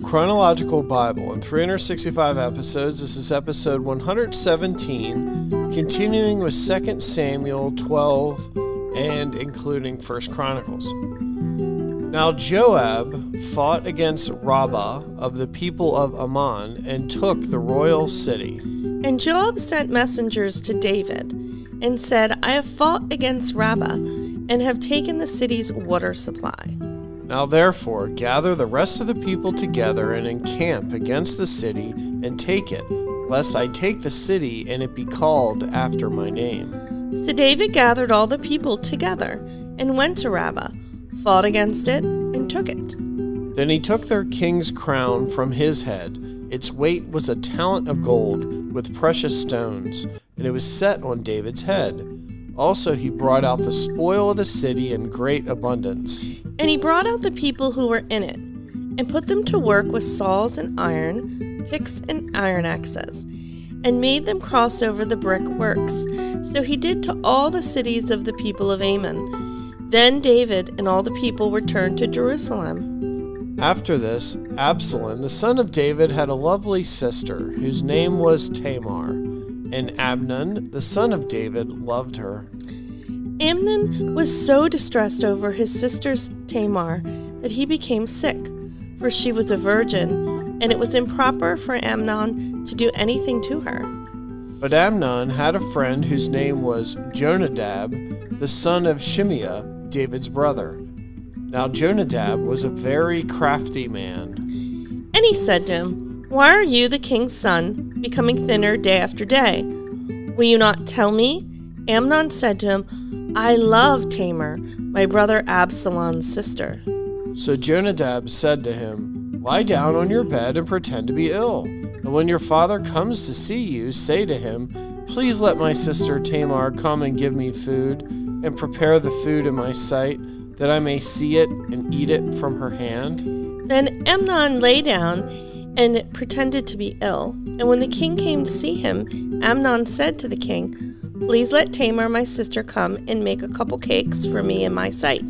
Chronological Bible in 365 episodes. This is episode 117, continuing with 2 Samuel 12 and including 1 Chronicles. Now Joab fought against Rabbah of the people of Ammon and took the royal city. And Joab sent messengers to David and said, I have fought against Rabbah and have taken the city's water supply. Now therefore gather the rest of the people together and encamp against the city and take it, lest I take the city and it be called after my name. So David gathered all the people together and went to Rabbah, fought against it, and took it. Then he took their king's crown from his head. Its weight was a talent of gold with precious stones, and it was set on David's head. Also he brought out the spoil of the city in great abundance. And he brought out the people who were in it, and put them to work with saws and iron, picks and iron axes, and made them cross over the brick works. So he did to all the cities of the people of Ammon. Then David and all the people returned to Jerusalem. After this, Absalom, the son of David, had a lovely sister, whose name was Tamar, and Amnon, the son of David, loved her. Amnon was so distressed over his sister's Tamar that he became sick, for she was a virgin, and it was improper for Amnon to do anything to her. But Amnon had a friend whose name was Jonadab, the son of Shimeah, David's brother. Now Jonadab was a very crafty man. And he said to him, Why are you, the king's son, becoming thinner day after day? Will you not tell me? Amnon said to him, I love Tamar, my brother Absalom's sister. So Jonadab said to him, Lie down on your bed and pretend to be ill. And when your father comes to see you, say to him, Please let my sister Tamar come and give me food, and prepare the food in my sight, that I may see it and eat it from her hand. Then Amnon lay down and pretended to be ill. And when the king came to see him, Amnon said to the king, Please let Tamar, my sister, come and make a couple cakes for me in my sight,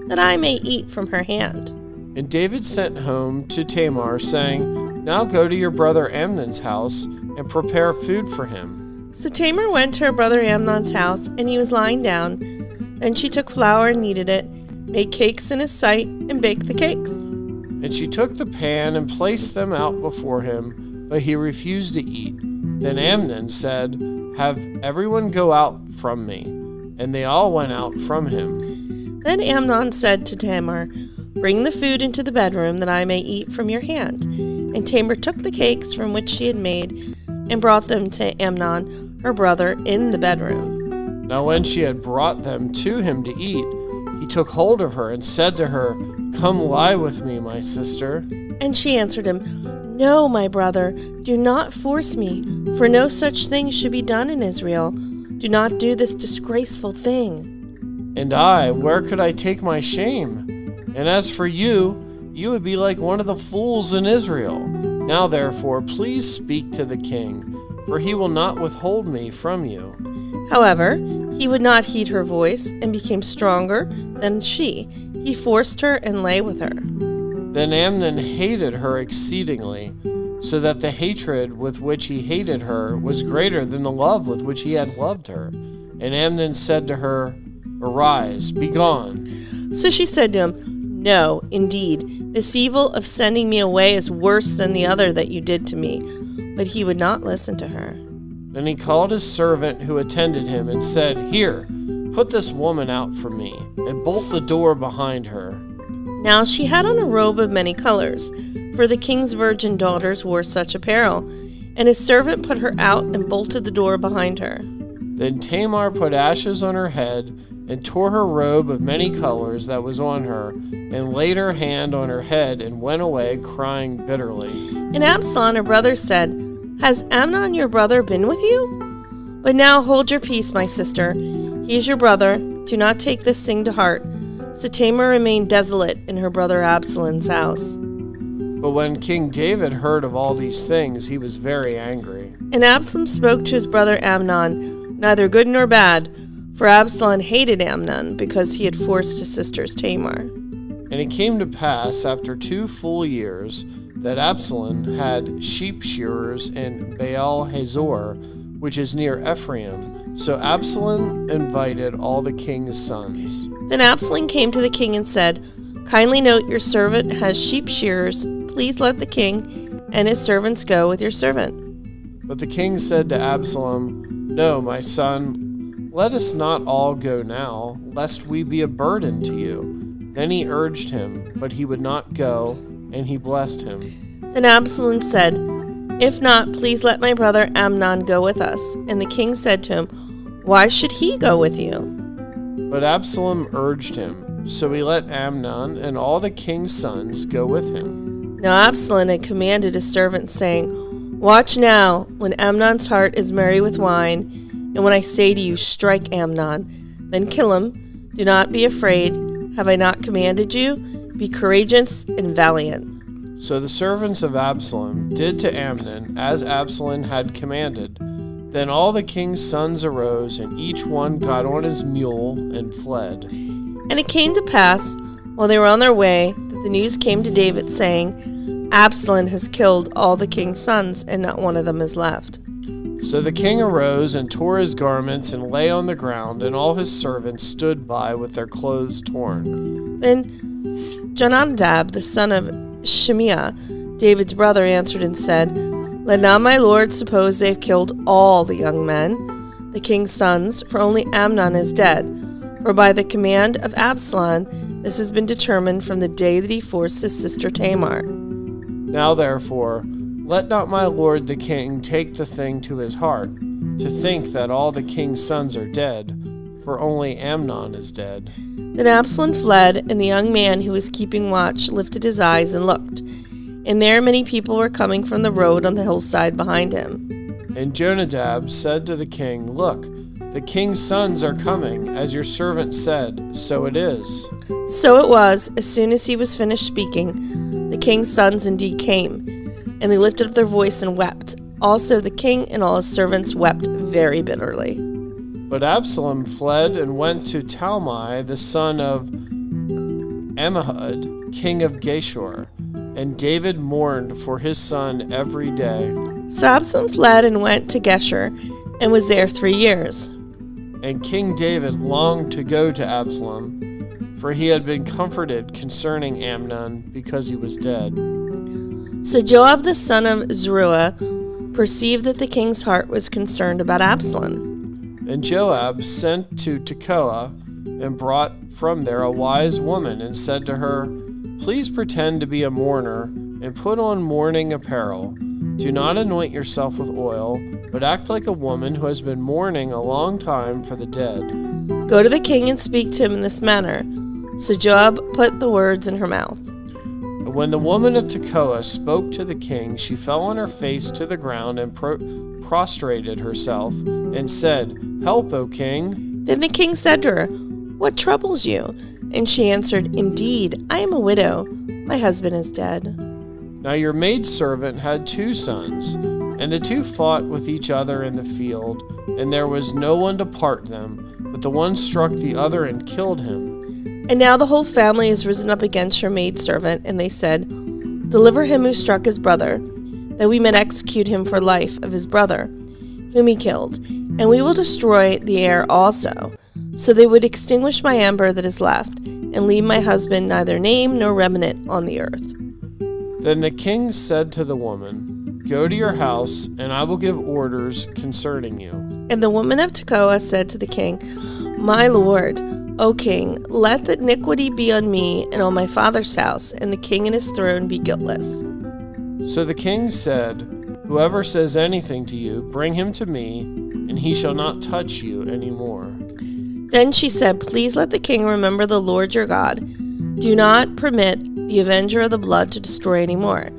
that I may eat from her hand. And David sent home to Tamar, saying, Now go to your brother Amnon's house and prepare food for him. So Tamar went to her brother Amnon's house, and he was lying down. Then she took flour and kneaded it, made cakes in his sight, and baked the cakes. And she took the pan and placed them out before him, but he refused to eat. Then Amnon said, Have everyone go out from me. And they all went out from him. Then Amnon said to Tamar, Bring the food into the bedroom, that I may eat from your hand. And Tamar took the cakes from which she had made, and brought them to Amnon, her brother, in the bedroom. Now when she had brought them to him to eat, he took hold of her and said to her, Come lie with me, my sister. And she answered him, No, my brother, do not force me, for no such thing should be done in Israel. Do not do this disgraceful thing. And I, where could I take my shame? And as for you, you would be like one of the fools in Israel. Now therefore, please speak to the king, for he will not withhold me from you. However, he would not heed her voice, and became stronger than she. He forced her and lay with her. Then Amnon hated her exceedingly, so that the hatred with which he hated her was greater than the love with which he had loved her. And Amnon said to her, Arise, be gone. So she said to him, No, indeed, this evil of sending me away is worse than the other that you did to me. But he would not listen to her. Then he called his servant who attended him and said, Here, put this woman out from me, and bolt the door behind her. Now she had on a robe of many colors, for the king's virgin daughters wore such apparel. And his servant put her out and bolted the door behind her. Then Tamar put ashes on her head, and tore her robe of many colors that was on her, and laid her hand on her head, and went away crying bitterly. And Absalom, her brother, said, Has Amnon your brother been with you? But now hold your peace, my sister. He is your brother. Do not take this thing to heart. So Tamar remained desolate in her brother Absalom's house. But when King David heard of all these things, he was very angry. And Absalom spoke to his brother Amnon, neither good nor bad, for Absalom hated Amnon because he had forced his sister's Tamar. And it came to pass after 2 full years that Absalom had sheep shearers in Baal Hazor, which is near Ephraim. So Absalom invited all the king's sons. Then Absalom came to the king and said, "Kindly note your servant has sheep shearers. Please let the king and his servants go with your servant." But the king said to Absalom, "No, my son, let us not all go now, lest we be a burden to you." Then he urged him, but he would not go, and he blessed him. Then Absalom said, "If not, please let my brother Amnon go with us." And the king said to him, "Why should he go with you?" But Absalom urged him, so he let Amnon and all the king's sons go with him. Now Absalom had commanded his servants, saying, "Watch now, when Amnon's heart is merry with wine, and when I say to you, strike Amnon, then kill him. Do not be afraid. Have I not commanded you? Be courageous and valiant." So the servants of Absalom did to Amnon as Absalom had commanded. Then all the king's sons arose, and each one got on his mule and fled. And it came to pass, while they were on their way, that the news came to David, saying, "Absalom has killed all the king's sons, and not one of them is left." So the king arose and tore his garments and lay on the ground, and all his servants stood by with their clothes torn. Then Jonadab, the son of Shimeah, David's brother, answered and said, "Let not my lord suppose they have killed all the young men, the king's sons, for only Amnon is dead. For by the command of Absalom, this has been determined from the day that he forced his sister Tamar. Now therefore, let not my lord the king take the thing to his heart, to think that all the king's sons are dead, for only Amnon is dead." Then Absalom fled, and the young man who was keeping watch lifted his eyes and looked. And there many people were coming from the road on the hillside behind him. And Jonadab said to the king, "Look, the king's sons are coming, as your servant said, so it is." So it was, as soon as he was finished speaking, the king's sons indeed came, and they lifted up their voice and wept. Also the king and all his servants wept very bitterly. But Absalom fled and went to Talmai, the son of Ammihud, king of Geshur, and David mourned for his son every day. So Absalom fled and went to Geshur, and was there 3 years. And King David longed to go to Absalom, for he had been comforted concerning Amnon, because he was dead. So Joab the son of Zeruiah perceived that the king's heart was concerned about Absalom. And Joab sent to Tekoa, and brought from there a wise woman, and said to her, "Please pretend to be a mourner, and put on mourning apparel. Do not anoint yourself with oil, but act like a woman who has been mourning a long time for the dead. Go to the king and speak to him in this manner." So Joab put the words in her mouth. And when the woman of Tekoa spoke to the king, she fell on her face to the ground and prostrated herself, and said, "Help, O king." Then the king said to her, "What troubles you?" And she answered, "Indeed, I am a widow. My husband is dead." Now your maidservant had 2 sons, and the 2 fought with each other in the field, and there was no one to part them, but the one struck the other and killed him. And now the whole family has risen up against your maidservant, and they said, "Deliver him who struck his brother, that we may execute him for life of his brother, whom he killed, and we will destroy the heir also." So they would extinguish my ember that is left, and leave my husband neither name nor remnant on the earth. Then the king said to the woman, "Go to your house, and I will give orders concerning you." And the woman of Tekoa said to the king, "My lord, O king, let the iniquity be on me and on my father's house, and the king and his throne be guiltless." So the king said, "Whoever says anything to you, bring him to me, and he shall not touch you any more." Then she said, "Please let the king remember the Lord your God. Do not permit the avenger of the blood to destroy any more,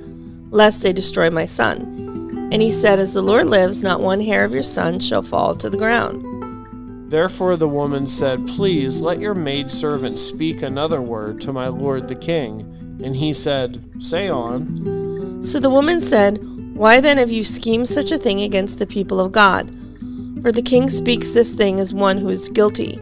lest they destroy my son." And he said, "As the Lord lives, not one hair of your son shall fall to the ground." Therefore the woman said, "Please let your maidservant speak another word to my lord the king." And he said, "Say on." So the woman said, "Why then have you schemed such a thing against the people of God? For the king speaks this thing as one who is guilty,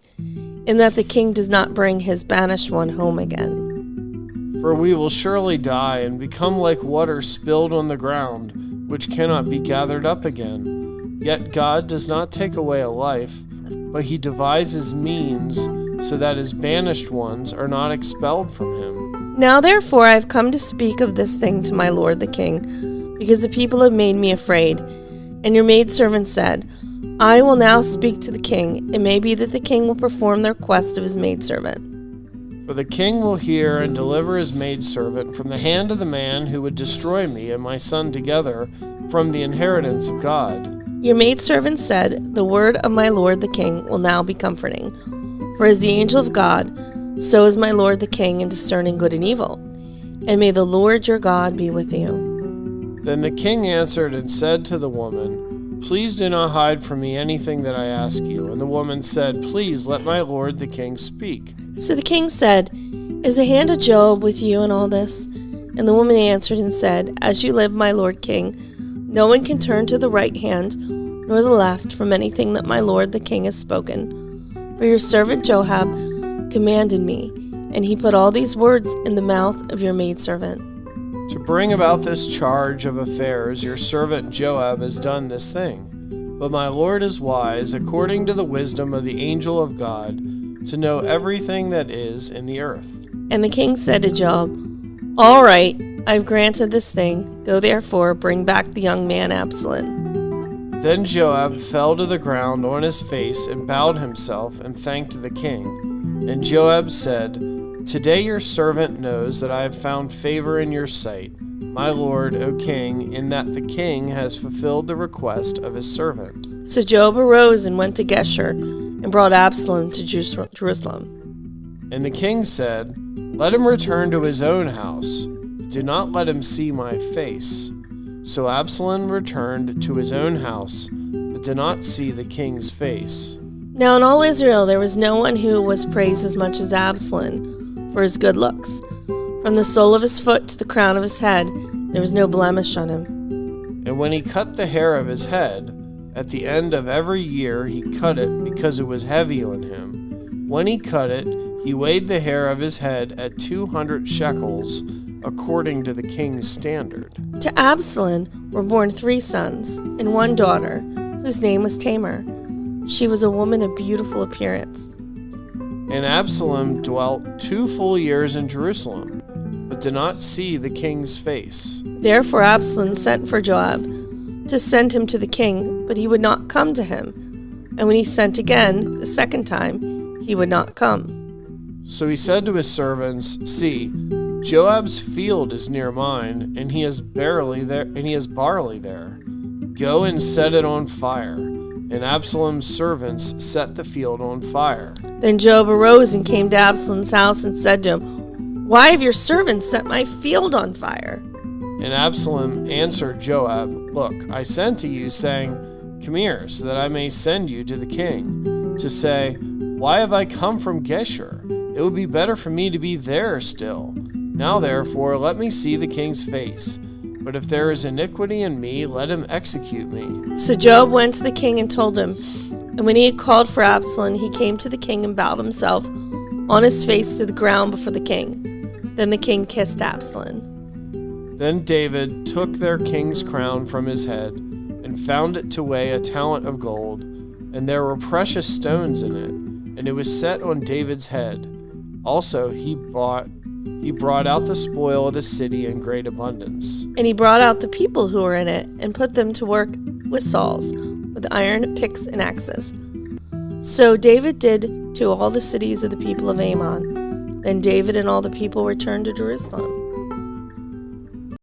in that the king does not bring his banished one home again." For we will surely die and become like water spilled on the ground, which cannot be gathered up again. Yet God does not take away a life, but he devises means so that his banished ones are not expelled from him. Now therefore I have come to speak of this thing to my lord the king, because the people have made me afraid. And your maidservant said, I will now speak to the king. It may be that the king will perform the request of his maidservant. For the king will hear and deliver his maidservant from the hand of the man who would destroy me and my son together from the inheritance of God. Your maidservant said, The word of my lord the king will now be comforting. For as the angel of God, so is my lord the king in discerning good and evil. And may the Lord your God be with you. Then the king answered and said to the woman, Please do not hide from me anything that I ask you. And the woman said, Please let my lord the king speak. So the king said, Is the hand of Job with you in all this? And the woman answered and said, As you live, my lord king, no one can turn to the right hand nor the left from anything that my lord the king has spoken. For your servant Joab commanded me, and he put all these words in the mouth of your maidservant. To bring about this charge of affairs, your servant Joab has done this thing. But my lord is wise, according to the wisdom of the angel of God, to know everything that is in the earth. And the king said to Joab, All right, I've granted this thing. Go therefore, bring back the young man Absalom. Then Joab fell to the ground on his face and bowed himself and thanked the king. And Joab said, Today your servant knows that I have found favor in your sight, my lord, O king, in that the king has fulfilled the request of his servant. So Joab arose and went to Geshur and brought Absalom to Jerusalem. And the king said, Let him return to his own house. Do not let him see my face. So Absalom returned to his own house, but did not see the king's face. Now in all Israel there was no one who was praised as much as Absalom for his good looks. From the sole of his foot to the crown of his head, there was no blemish on him. And when he cut the hair of his head, at the end of every year he cut it because it was heavy on him. When he cut it, he weighed the hair of his head at 200 shekels, according to the king's standard. To Absalom were born 3 sons and 1 daughter, whose name was Tamar. She was a woman of beautiful appearance. And Absalom dwelt 2 full years in Jerusalem, but did not see the king's face. Therefore Absalom sent for Joab to send him to the king, but he would not come to him. And when he sent again, the second time, he would not come. So he said to his servants, See, Joab's field is near mine, and he has barley there. Go and set it on fire. And Absalom's servants set the field on fire. Then Joab arose and came to Absalom's house and said to him, Why have your servants set my field on fire? And Absalom answered Joab, Look, I sent to you, saying, Come here, so that I may send you to the king, to say, Why have I come from Geshur? It would be better for me to be there still. Now therefore let me see the king's face. But if there is iniquity in me, let him execute me. So Joab went to the king and told him. And when he had called for Absalom, he came to the king and bowed himself on his face to the ground before the king. Then the king kissed Absalom. Then David took their king's crown from his head and found it to weigh a talent of gold, and there were precious stones in it, and it was set on David's head. Also he brought out the spoil of the city in great abundance. And he brought out the people who were in it and put them to work with saws, with iron picks and axes. So David did to all the cities of the people of Ammon. Then David and all the people returned to Jerusalem.